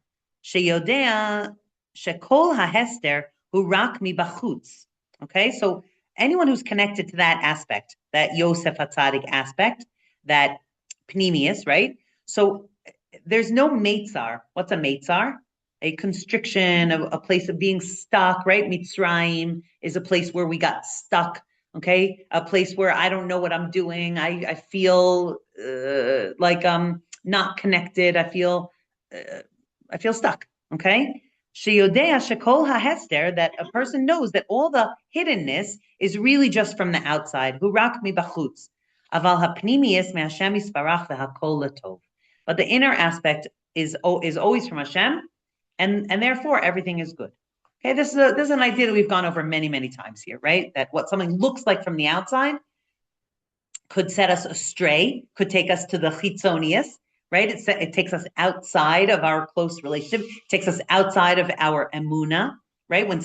Speaker 1: sheyodea shekol hahester hu rak mi bachutz. Okay, so anyone who's connected to that aspect, that Yosef HaTzadik aspect, that pnimius, right? So there's no meitzar. What's a meitzar? A constriction, a place of being stuck, right? Mitzrayim is a place where we got stuck. Okay, a place where I don't know what I'm doing. I feel like I'm not connected. I feel stuck. Okay, sheyodea shekol hahester, that a person knows that all the hiddenness is really just from the outside. Hu rak mi bachutz, aval hapnimius me Hashem yisparach v'hakol latov. But the inner aspect is always from Hashem, and therefore everything is good. Okay, this is an idea that we've gone over many, many times here, right? That what something looks like from the outside could set us astray, could take us to the chitzonius, right? It takes us outside of our close relationship, it takes us outside of our emuna, right? When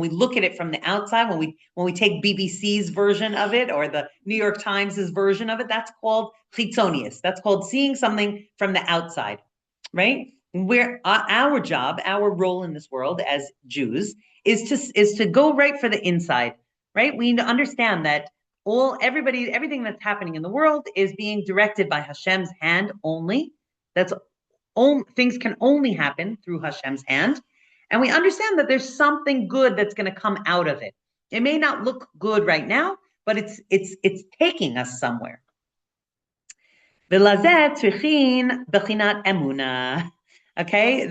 Speaker 1: we look at it from the outside, when we take BBC's version of it or the New York Times' version of it, that's called chitzonius. That's called seeing something from the outside, right? Where our job, our role in this world as Jews is to go right for the inside, right? We need to understand that everything that's happening in the world is being directed by Hashem's hand only. Things can only happen through Hashem's hand, and we understand that there's something good that's going to come out of it. It may not look good right now, but it's taking us somewhere. V'lazeh tzrichin bechinat emuna. Okay,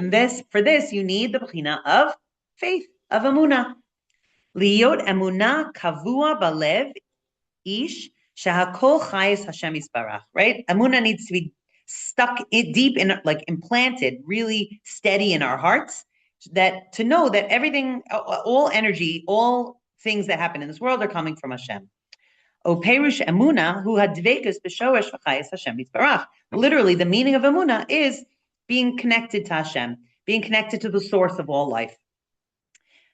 Speaker 1: for this you need the bechina of faith, of emunah. Liyot emunah kavua balev ish shehakol chayes Hashem yisbarach, right? Emunah needs to be stuck deep in, like implanted, really steady in our hearts, that to know that everything, all energy, all things that happen in this world are coming from Hashem. O perush emunah hu hadvekus b'shoresh v'chayes Hashem yisbarach. Literally, the meaning of emunah is being connected to Hashem, being connected to the source of all life.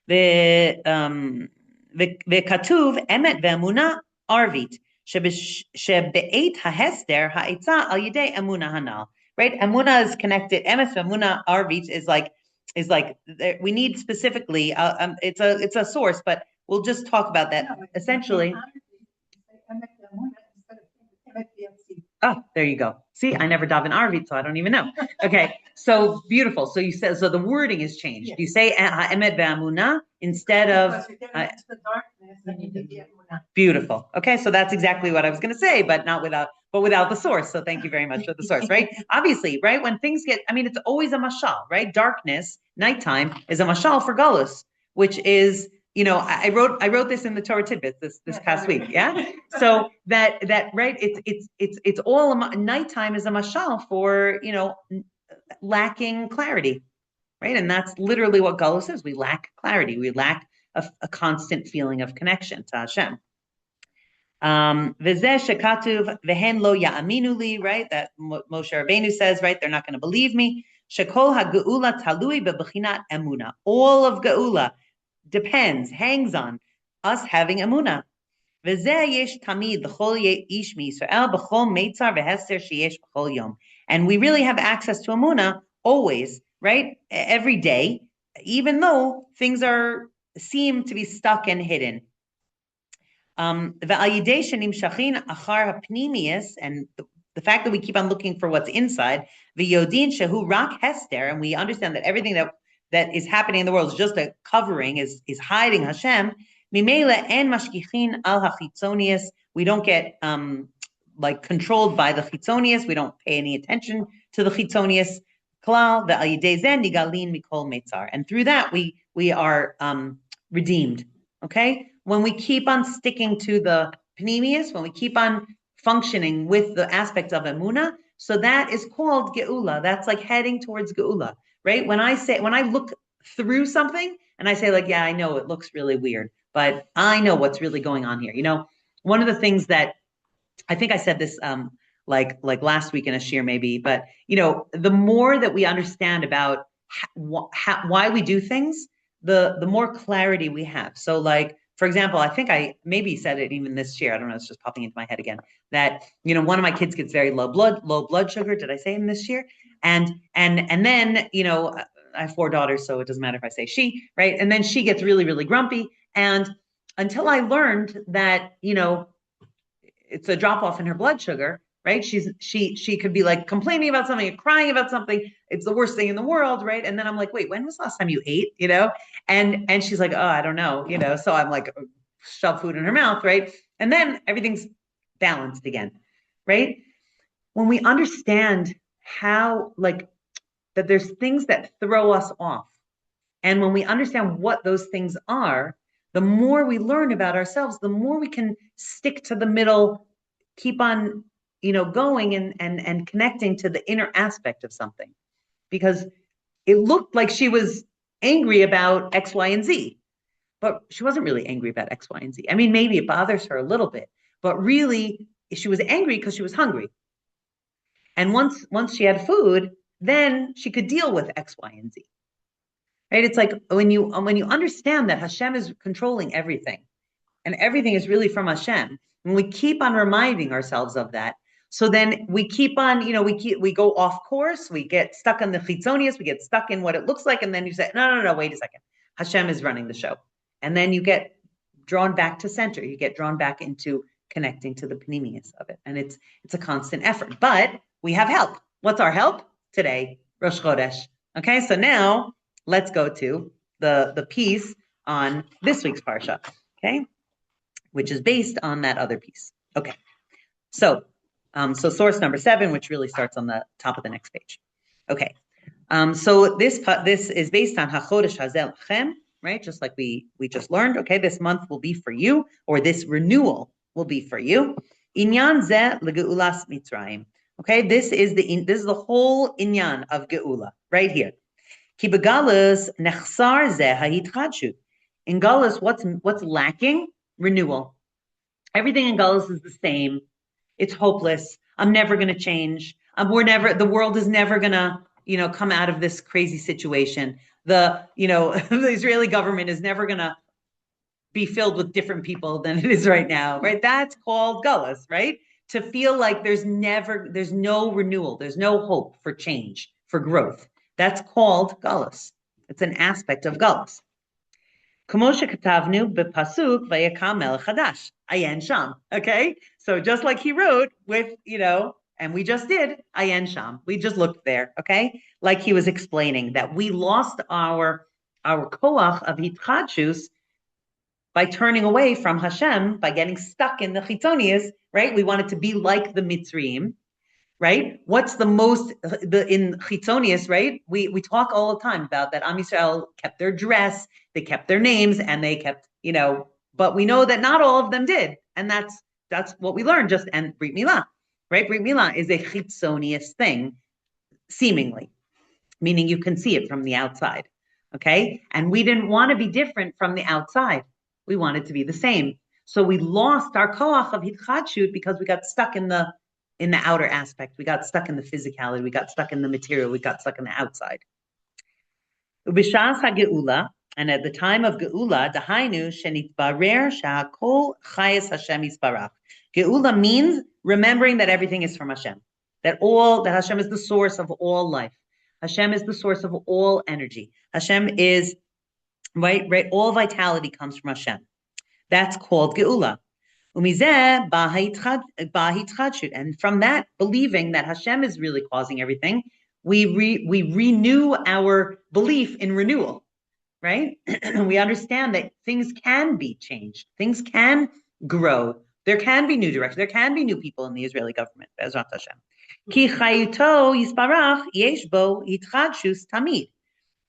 Speaker 1: V'katuv emet ve'emunah arvit shebe'et hahester ha'etza al yidei emunah hanal. Right? Emunah is connected. Emet ve'emunah arvit is like we need specifically. It's a source, but we'll just talk about that essentially. Oh, there you go. See, I never daven Arvit, so I don't even know. Okay, so beautiful. So you said, so the wording is changed. Yes. You say Emet ve'amunah instead of beautiful. Okay, so that's exactly what I was going to say, but without the source. So thank you very much for the source, right? Obviously, right? When things get, I mean, it's always a mashal, right? Darkness, nighttime is a mashal for galus, which is, you know, I wrote this in the Torah tidbits this past week, yeah. So that right, it's all nighttime is a mashal for, you know, lacking clarity, right? And that's literally what galus is. We lack clarity. We lack a constant feeling of connection to Hashem. V'zeh shekatuv v'hen lo ya'aminu li, right? That Moshe Rabbeinu says, right? They're not going to believe me. Shekol ha'geula talui bebechinat emuna. All of geula depends, hangs on us having emunah. And we really have access to emunah always, right? Every day, even though things seem to be stuck and hidden. And the fact that we keep on looking for what's inside, and we understand that everything that is happening in the world is just a covering, is hiding Hashem. We don't get like controlled by the chitzonius. We don't pay any attention to the chitzonius. And through that, we are redeemed. Okay, when we keep on sticking to the pneumius, when we keep on functioning with the aspects of emunah, so that is called geula. That's like heading towards geula. Right? When I look through something and I say like, yeah, I know it looks really weird, but I know what's really going on here. You know, one of the things that I think I said this like last week in a shir maybe, but you know, the more that we understand about why we do things, the more clarity we have. So like, for example, I think I maybe said it even this year. I don't know. It's just popping into my head again that, you know, one of my kids gets very low blood sugar. Did I say him this year? And then, you know, I have 4 daughters, so it doesn't matter if I say she, right? And then she gets really, really grumpy. And until I learned that, you know, it's a drop off in her blood sugar, right? She could be like complaining about something and crying about something. It's the worst thing in the world, right? And then I'm like, wait, when was the last time you ate? You know? And she's like, oh, I don't know, you know. So I'm like, shove food in her mouth, right? And then everything's balanced again, right? When we understand how, like, that there's things that throw us off, and when we understand what those things are, the more we learn about ourselves, the more we can stick to the middle, keep on, you know, going and connecting to the inner aspect of something. Because it looked like she was angry about X, Y, and Z, but she wasn't really angry about X, Y, and Z. I mean, maybe it bothers her a little bit, but really she was angry because she was hungry. And once she had food, then she could deal with X, Y, and Z. Right? It's like when you understand that Hashem is controlling everything, and everything is really from Hashem, and we keep on reminding ourselves of that. So then we keep on, you know, we go off course, we get stuck on the chitzonius, we get stuck in what it looks like, and then you say, no, wait a second. Hashem is running the show. And then you get drawn back to center. You get drawn back into connecting to the pneumius of it. And it's a constant effort. But we have help. What's our help? Today, Rosh Chodesh. Okay, so now let's go to the piece on this week's parsha, okay, which is based on that other piece. Okay, so source number 7, which really starts on the top of the next page. Okay, so this is based on HaChodesh Hazel Lachem, right? Just like we just learned, okay, this month will be for you, or this renewal will be for you. Inyan ze legeulas Mitzrayim. Okay, this is the whole inyan of geula right here. Ki begalus nechsar ze hahitchadshut. In galus, what's lacking? Renewal. Everything in galus is the same. It's hopeless. I'm never going to change. The world is never going to, come out of this crazy situation. The Israeli government is never going to be filled with different people than it is right now, right? That's called galus, right? To feel like there's no renewal, there's no hope for change, for growth. That's called galus. It's an aspect of galus. Como shekatavnu bepasuk vayakam melech chadash, ayen sham. Okay, so just like he wrote with, and we just did ayen sham. We just looked there. Okay, like he was explaining that we lost our koach of hitchadshus by turning away from Hashem, by getting stuck in the chitonius, right? We wanted to be like the Mitzrayim, right? What's in chitonius, right? We talk all the time about that Am Yisrael kept their dress, they kept their names, and they kept, but we know that not all of them did. And that's what we learned and Brit Milah, right? Brit Milah is a chitonius thing, seemingly, meaning you can see it from the outside, okay? And we didn't want to be different from the outside. We wanted to be the same. So we lost our koach of hitchadshut because we got stuck in the outer aspect. We got stuck in the physicality. We got stuck in the material. We got stuck in the outside. Ubishas hageula, and at the time of geula, dahainu shenitbarer shahakol chayes Hashem yisbarach. Geula means remembering that everything is from Hashem. That Hashem is the source of all life. Hashem is the source of all energy. Hashem is right. All vitality comes from Hashem. That's called geula. And from that, believing that Hashem is really causing everything, we renew our belief in renewal, right? We understand that things can be changed, things can grow, there can be new direction, there can be new people in the Israeli government. Be'ezrat Hashem. Ki chayuto yisparach yesh bo hitchadshus tamid.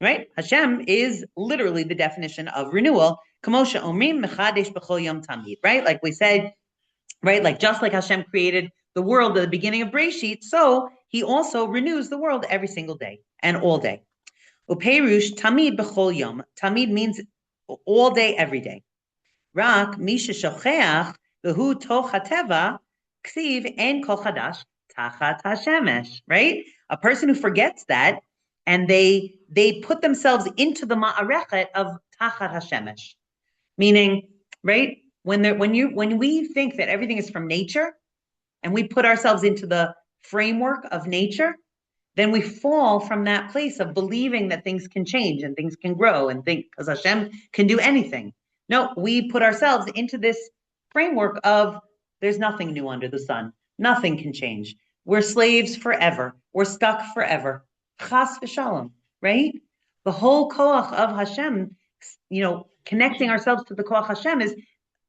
Speaker 1: Right? Hashem is literally the definition of renewal. Kamosha omrim mechadesh b'chol yom tamid. Right? Like we said, right? Like just like Hashem created the world at the beginning of Breshit, so he also renews the world every single day and all day. Upeirush tamid b'chol yom. Tamid means all day, every day. Rak misha shocheach v'hu toch hateva ksiv en kol chadash tachat hashemesh. Right? A person who forgets that, and they put themselves into the ma'arechet of tachat hashemesh, meaning, right, when we think that everything is from nature, and we put ourselves into the framework of nature, then we fall from that place of believing that things can change and things can grow and think because Hashem can do anything. No, we put ourselves into this framework of there's nothing new under the sun, nothing can change. We're slaves forever. We're stuck forever. Chas v'shalom, right? The whole koach of Hashem, connecting ourselves to the koach Hashem is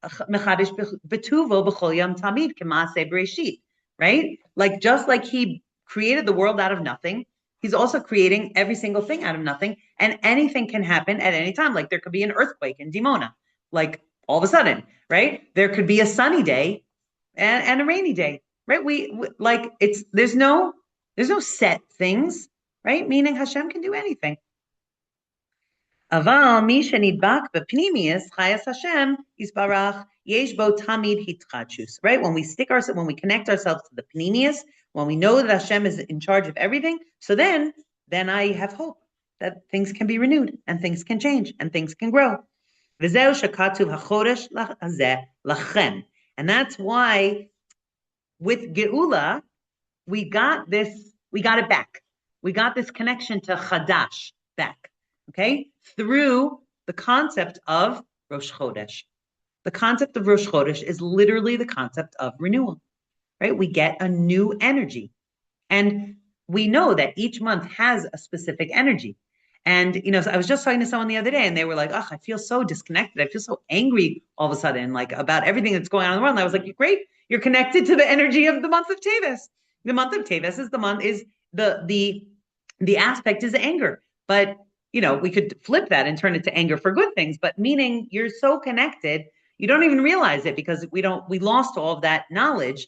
Speaker 1: mechadish betuvo b'chol yom tamid k'maaseh Breshit, right? Like just like he created the world out of nothing, he's also creating every single thing out of nothing, and anything can happen at any time. Like there could be an earthquake in Dimona, like all of a sudden, right? There could be a sunny day and a rainy day, right? There's no set things. Right? Meaning Hashem can do anything. Aval mi shenidbak b'pnimius chayas Hashem yisbarach yesh bo tamid hitchadshus. Right? When we connect ourselves to the pnimius, when we know that Hashem is in charge of everything, so then I have hope that things can be renewed and things can change and things can grow. V'zeu shekatuv hachodesh hazeh lachem. And that's why with geula we got it back. We got this connection to Chadash back, okay? Through the concept of Rosh Chodesh. The concept of Rosh Chodesh is literally the concept of renewal, right? We get a new energy. And we know that each month has a specific energy. And, I was just talking to someone the other day and they were like, I feel so disconnected. I feel so angry all of a sudden, like about everything that's going on in the world. And I was like, great, you're connected to the energy of the month of Teves. The month of Teves is the aspect is anger, but we could flip that and turn it to anger for good things, but meaning you're so connected, you don't even realize it because we lost all of that knowledge.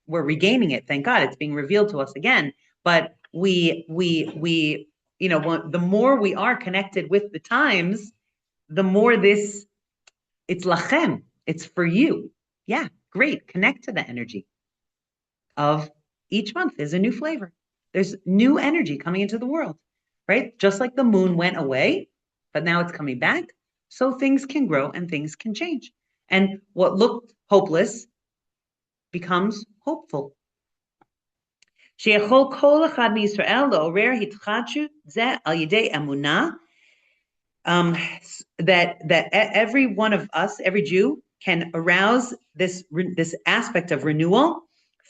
Speaker 1: We're regaining it. Thank God it's being revealed to us again. But the more we are connected with the times, the more it's lachem. It's for you. Yeah, great. Connect to the energy of each month. There's a new flavor. There's new energy coming into the world, right? Just like the moon went away, but now it's coming back. So things can grow and things can change. And what looked hopeless becomes hopeful. שיכול כל אחד מישראל לעורר התחדשות זה על ידי אמונה, that every one of us, every Jew, can arouse this aspect of renewal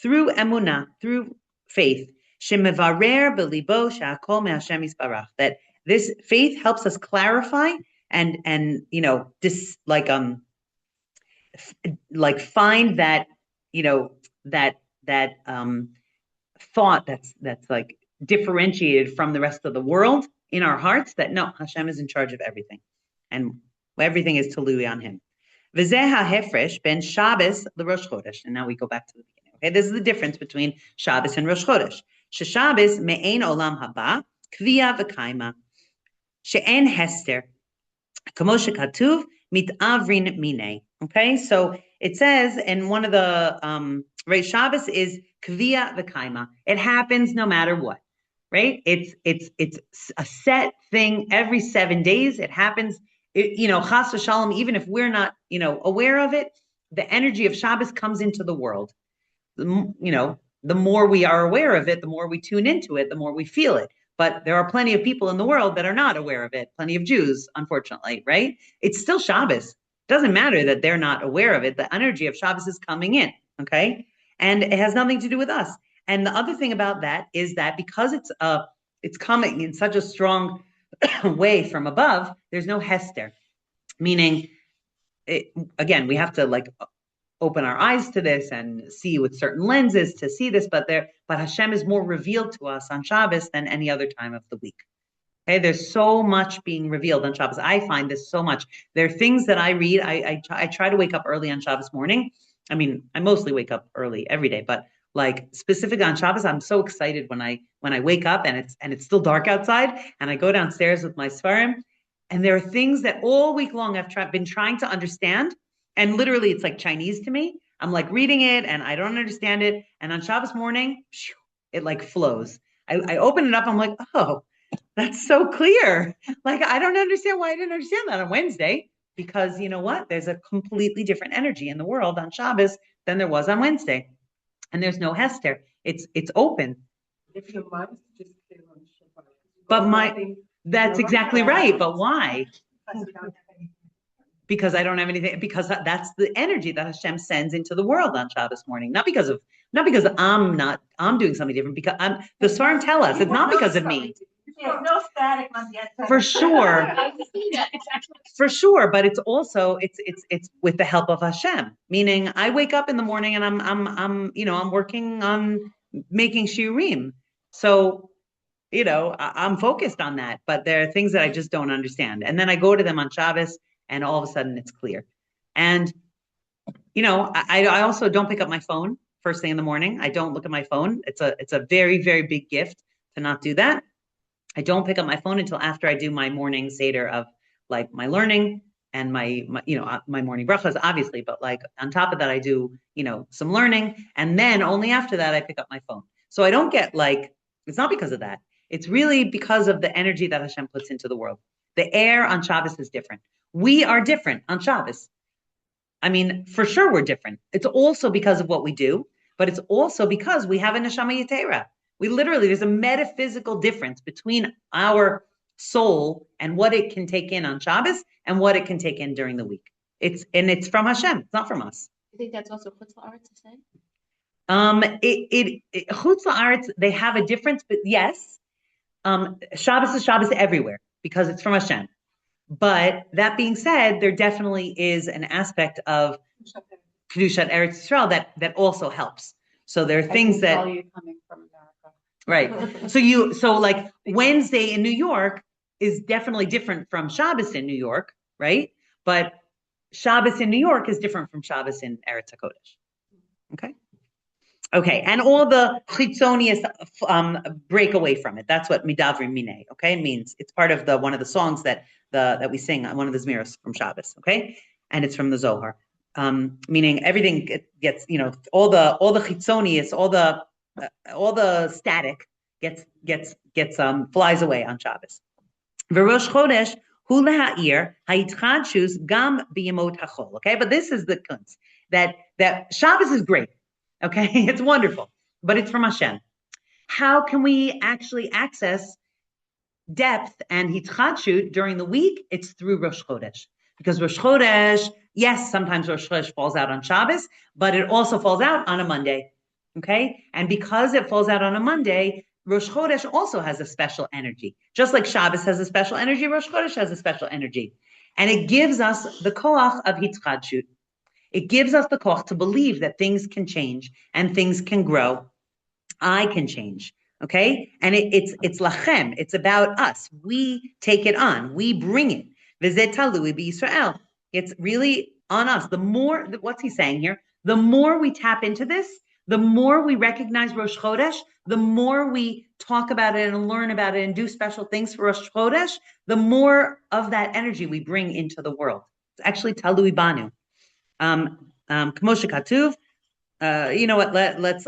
Speaker 1: through emunah, through faith. שמברר בליבו שהכל מהשם יתברך. That this faith helps us clarify and find that that thought that's like differentiated from the rest of the world in our hearts, that no, Hashem is in charge of everything and everything is talui on him. V'zeh ha'hefresh ben Shabbos l'Rosh Chodesh. And now we go back to the beginning. Okay, this is the difference between Shabbos and Rosh Chodesh. Shabbos me'ein olam haba kviya v'kaima she'en hester kamo shekatuv mitavrin minei. Okay, so it says in one of the right, Shabbos is kviya v'kaima. It happens no matter what, right? It's a set thing every 7 days. It happens, chas v'shalom, even if we're not, aware of it, the energy of Shabbos comes into the world. The more we are aware of it, the more we tune into it, the more we feel it. But there are plenty of people in the world that are not aware of it. Plenty of Jews, unfortunately, right? It's still Shabbos. It doesn't matter that they're not aware of it. The energy of Shabbos is coming in, okay? And it has nothing to do with us. And the other thing about that is that because it's coming in such a strong way from above, there's no hester, meaning, again, we have to open our eyes to this and see with certain lenses to see this, but Hashem is more revealed to us on Shabbos than any other time of the week. Okay, there's so much being revealed on Shabbos. I find this so much. There are things that I read. I try to wake up early on Shabbos morning. I mean, I mostly wake up early every day, but specifically on Shabbos, I'm so excited when I wake up and it's still dark outside and I go downstairs with my Sfarim, and there are things that all week long I've been trying to understand. And literally, it's like Chinese to me. I'm reading it and I don't understand it. And on Shabbos morning, it flows. I open it up. I'm like, oh, that's so clear. I don't understand why I didn't understand that on Wednesday, because you know what? There's a completely different energy in the world on Shabbos than there was on Wednesday. And there's no hester. It's open.
Speaker 4: If your mind is just clear on Shabbat.
Speaker 1: But that's exactly right. But why? Because I don't have anything, because that's the energy that Hashem sends into the world on Shabbos morning. Not because I'm doing something different, because the Sfarim tell us it's not because of me.
Speaker 4: There's no static on the inside.
Speaker 1: For sure. For sure. But it's also, it's with the help of Hashem, meaning I wake up in the morning and I'm working on making shiurim. So, I'm focused on that, but there are things that I just don't understand. And then I go to them on Shabbos, and all of a sudden it's clear. And, I also don't pick up my phone first thing in the morning. I don't look at my phone. It's a very, very big gift to not do that. I don't pick up my phone until after I do my morning seder of my learning and my morning brachas, obviously, but on top of that, I do, some learning. And then only after that, I pick up my phone. So I don't get it's not because of that. It's really because of the energy that Hashem puts into the world. The air on Shabbos is different. We are different on Shabbos. I mean, for sure we're different. It's also because of what we do, but it's also because we have a neshama yetera. There's a metaphysical difference between our soul and what it can take in on Shabbos and what it can take in during the week. It's from Hashem. It's not from us.
Speaker 2: I think that's also chutz la'aretz to say.
Speaker 1: Chutz la'aretz, they have a difference, but yes, Shabbos is Shabbos everywhere because it's from Hashem. But that being said, there definitely is an aspect of Kedushat Eretz Yisrael that also helps. So there are things that
Speaker 3: you coming from America.
Speaker 1: Right. So Wednesday in New York is definitely different from Shabbos in New York, right? But Shabbos in New York is different from Shabbos in Eretz HaKodesh. Okay? Okay, and all the chitzonius break away from it. That's what midavrim minei, okay, means. It's part of one of the songs that we sing on one of the Zmiros from Shabbos, okay? And it's from the Zohar. Meaning everything gets, all the chitzonius, all the static gets flies away on Shabbos. V'Rosh Chodesh hu leha'ir ha'itchadshus gam b'yemot hachol. Okay, but this is the kunz that Shabbos is great. Okay, it's wonderful, but it's from Hashem. How can we actually access depth and hitchadshut during the week? It's through Rosh Chodesh, because Rosh Chodesh, yes, sometimes Rosh Chodesh falls out on Shabbos, but it also falls out on a Monday. Okay, and because it falls out on a Monday, Rosh Chodesh also has a special energy. Just like Shabbos has a special energy, Rosh Chodesh has a special energy. And it gives us the koach of hitchadshut. It gives us the koach to believe that things can change and things can grow. I can change, okay? And it's lachem. It's about us. We take it on. We bring it. V'zeh talui b'Yisrael. It's really on us. The more, what's he saying here? The more we tap into this, the more we recognize Rosh Chodesh, the more we talk about it and learn about it and do special things for Rosh Chodesh, the more of that energy we bring into the world. It's actually talui banu. K'moshe katuv. You know what? Let's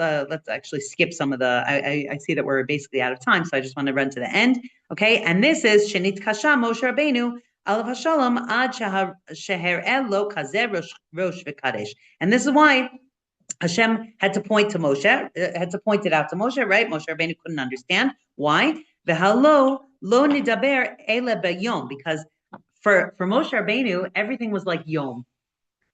Speaker 1: actually skip some of the. I see that we're basically out of time, so I just want to run to the end. Okay, and this is Shenit Kasha Moshe Rabbeinu Alav Hashalom Ad Sheher Lo Kazeh Rosh V'Kadesh. And this is why Hashem had to point to Moshe, had to point it out to Moshe, right? Moshe Rabbeinu couldn't understand why. V'Halo Lo Nidaber Ele B'Yom, because for Moshe Rabbeinu everything was like Yom.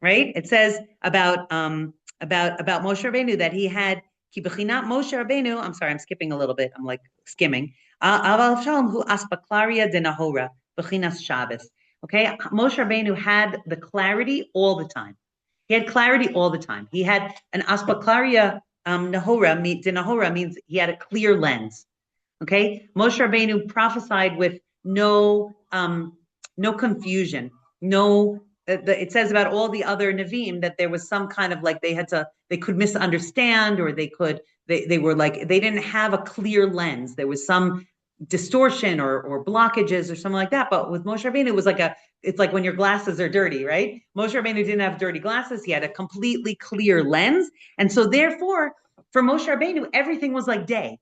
Speaker 1: Right? It says about Moshe Rabbeinu that he had ki bechinat Moshe Rabbeinu. I'm sorry, I'm skipping a little bit. I'm like skimming. Aval Shalom hu aspaklaria de nahora bechinas Shabbos. Okay, Moshe Rabbeinu had the clarity all the time. He had clarity all the time. He had an aspaklaria nahora. De nahora means he had a clear lens. Okay, Moshe Rabbeinu prophesied with no confusion, no. It says about all the other Nevi'im that there was some kind of like they could misunderstand, or they were like, they didn't have a clear lens. There was some distortion or blockages or something like that. But with Moshe Rabbeinu, it was it's like when your glasses are dirty, right? Moshe Rabbeinu didn't have dirty glasses. He had a completely clear lens. And so therefore, for Moshe Rabbeinu, everything was like day.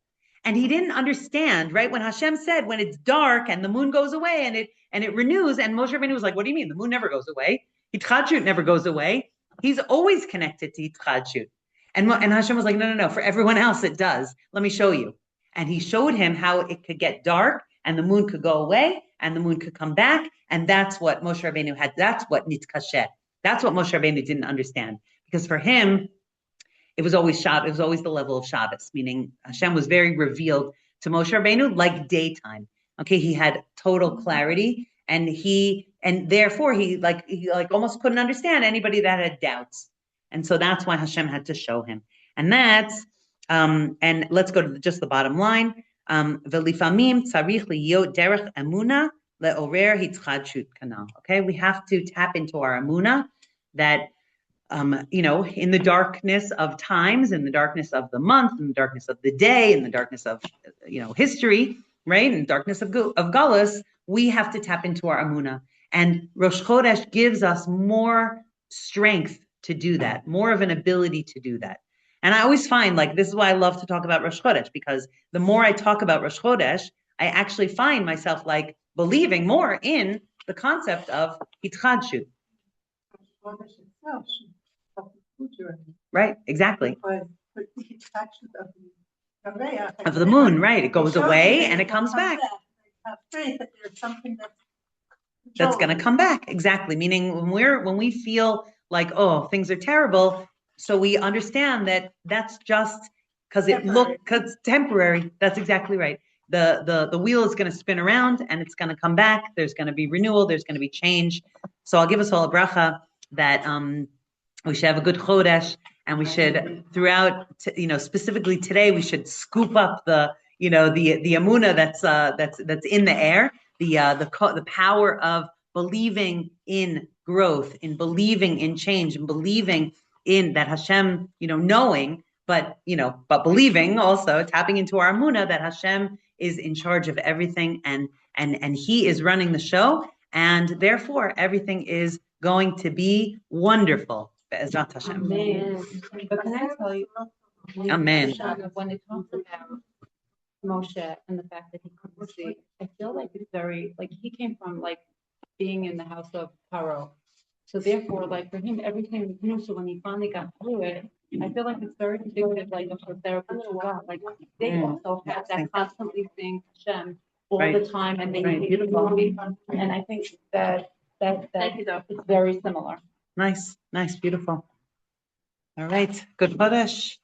Speaker 1: And he didn't understand, right? When Hashem said, when it's dark and the moon goes away and it renews, and Moshe Rabbeinu was like, what do you mean? The moon never goes away. Hitchadshut never goes away. He's always connected to Hitchadshut. And Hashem was like, no. For everyone else, it does. Let me show you. And he showed him how it could get dark and the moon could go away and the moon could come back. And that's what Moshe Rabbeinu had. That's what nitkasheh. That's what Moshe Rabbeinu didn't understand. Because for him, it was always Shabbos. It was always the level of Shabbos, meaning Hashem was very revealed to Moshe Rabbeinu like daytime. Okay, he had total clarity, and therefore he almost couldn't understand anybody that had doubts, and so that's why Hashem had to show him. And that's and let's go to just the bottom line. V'lifamim tzarich liyot derech emuna leorer hitchadshut kanal. Okay, we have to tap into our emuna that. In the darkness of times, in the darkness of the month, in the darkness of the day, in the darkness of, history, right? In the darkness of Galus, we have to tap into our Amunah. And Rosh Chodesh gives us more strength to do that, more of an ability to do that. And I always find, this is why I love to talk about Rosh Chodesh, because the more I talk about Rosh Chodesh, I actually find myself believing more in the concept of Hitchadshut. Right, exactly. Of the moon, right? It goes away and it comes back. That's going to come back, exactly. Meaning when we feel like, oh, things are terrible, so we understand that that's just because it's temporary. That's exactly right. The wheel is going to spin around and it's going to come back. There's going to be renewal. There's going to be change. So I'll give us all a bracha that we should have a good Chodesh, and we should throughout, specifically today, we should scoop up the Amunah that's in the air, the power of believing in growth, in believing in change, and believing in that Hashem, knowing, but believing also, tapping into our emunah that Hashem is in charge of everything, and He is running the show, and therefore everything is going to be wonderful. Be'ezrat Hashem.
Speaker 3: Amen. But can I tell you,
Speaker 1: Amen.
Speaker 3: Shana, when it talks about Moshe and the fact that he couldn't see, I feel like it's very, like, he came from, like, being in the house of Paro. So therefore, like, for him, everything was new. So when he finally got through it, I feel like it's very distinctive, like, of the therapist who got, like, they also had that constantly seeing Hashem all the time, and they needed to movie. And I think that it's very similar.
Speaker 1: Nice, beautiful. All right, good Chodesh.